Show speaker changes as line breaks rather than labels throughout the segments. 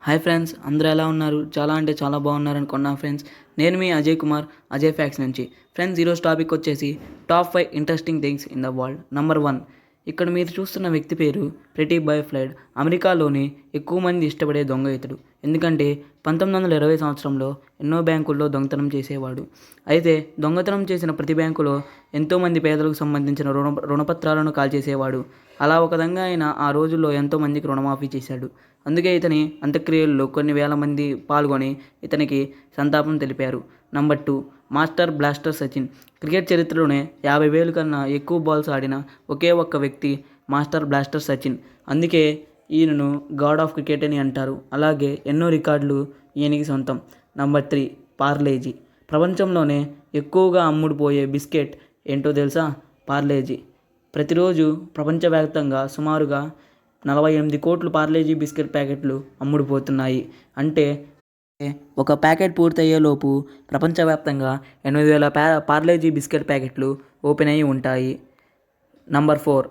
Hi friends, అందరూ ఎలా ఉన్నారు? చాలా అంటే చాలా బాగున్నారు అనుకున్నా ఫ్రెండ్స్. నేను మీ అజయ్ కుమార్, అజయ్ ఫ్యాక్స్ నుంచి. ఫ్రెండ్స్, ఈరోజు టాపిక్ వచ్చేసి top 5 interesting things in the world. Number 1, ఇక్కడ మీరు చూస్తున్న వ్యక్తి పేరు ప్రెటీ బాయ్ ఫ్లైడ్. అమెరికాలోని ఎక్కువ మంది ఇష్టపడే దొంగ ఇతడు. ఎందుకంటే 1920 సంవత్సరంలో ఎన్నో బ్యాంకుల్లో దొంగతనం చేసేవాడు. అయితే దొంగతనం చేసిన ప్రతి బ్యాంకులో ఎంతోమంది పేదలకు సంబంధించిన రుణపత్రాలను కాల్చేసేవాడు. అలా ఒక దొంగ ఆయన ఆ రోజుల్లో ఎంతోమందికి రుణమాఫీ చేశాడు. అందుకే ఇతని అంత్యక్రియల్లో కొన్ని వేల మంది పాల్గొని ఇతనికి సంతాపం తెలిపారు. Number 2, master blaster Sachin. Cricket చరిత్రలోనే 50,000 కన్నా ఎక్కువ బాల్స్ ఆడిన ఒకే ఒక్క వ్యక్తి మాస్టర్ బ్లాస్టర్ సచిన్. అందుకే ఈయనను గాడ్ ఆఫ్ క్రికెట్ అని అంటారు. అలాగే ఎన్నో రికార్డులు ఈయనకి సొంతం. నంబర్ 3, పార్లేజీ. ప్రపంచంలోనే ఎక్కువగా అమ్ముడుపోయే బిస్కెట్ ఏంటో తెలుసా? పార్లేజీ. ప్రతిరోజు ప్రపంచవ్యాప్తంగా సుమారుగా 48 కోట్ల పార్లేజీ బిస్కెట్ ప్యాకెట్లు అమ్ముడుపోతున్నాయి. అంటే ఒక ప్యాకెట్ పూర్తయ్యేలోపు ప్రపంచవ్యాప్తంగా 8,000 పార్లేజీ బిస్కెట్ ప్యాకెట్లు ఓపెన్ అయి ఉంటాయి. నంబర్ 4,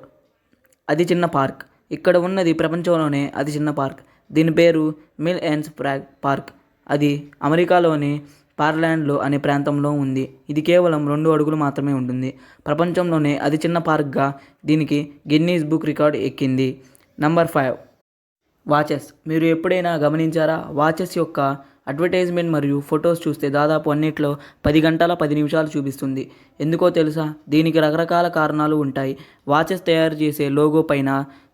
అతి చిన్న పార్క్. ఇక్కడ ఉన్నది ప్రపంచంలోనే అతి చిన్న పార్క్. దీని పేరు మిల్ ఎండ్స్ పార్క్. అది అమెరికాలోని పార్లాండ్లో అనే ప్రాంతంలో ఉంది. ఇది కేవలం 2 అడుగులు మాత్రమే ఉంటుంది. ప్రపంచంలోనే అతి చిన్న పార్క్గా దీనికి గిన్నీస్ బుక్ రికార్డ్ ఎక్కింది. Number 5, watches. మీరు ఎప్పుడైనా గమనించారా? వాచెస్ యొక్క అడ్వర్టైజ్మెంట్ మరియు ఫొటోస్ చూస్తే దాదాపు అన్నిట్లో 10 గంటల 10 నిమిషాలు చూపిస్తుంది. ఎందుకో తెలుసా? దీనికి రకరకాల కారణాలు ఉంటాయి. వాచెస్ తయారు చేసే లోగో పైన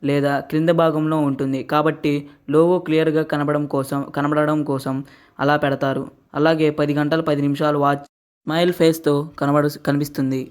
లేదా క్రింద భాగంలో ఉంటుంది. కాబట్టి లోగో క్లియర్గా కనబడడం కోసం అలా పెడతారు. అలాగే 10 గంటల 10 నిమిషాలు వాచ్ స్మైల్ ఫేస్తో కనిపిస్తుంది.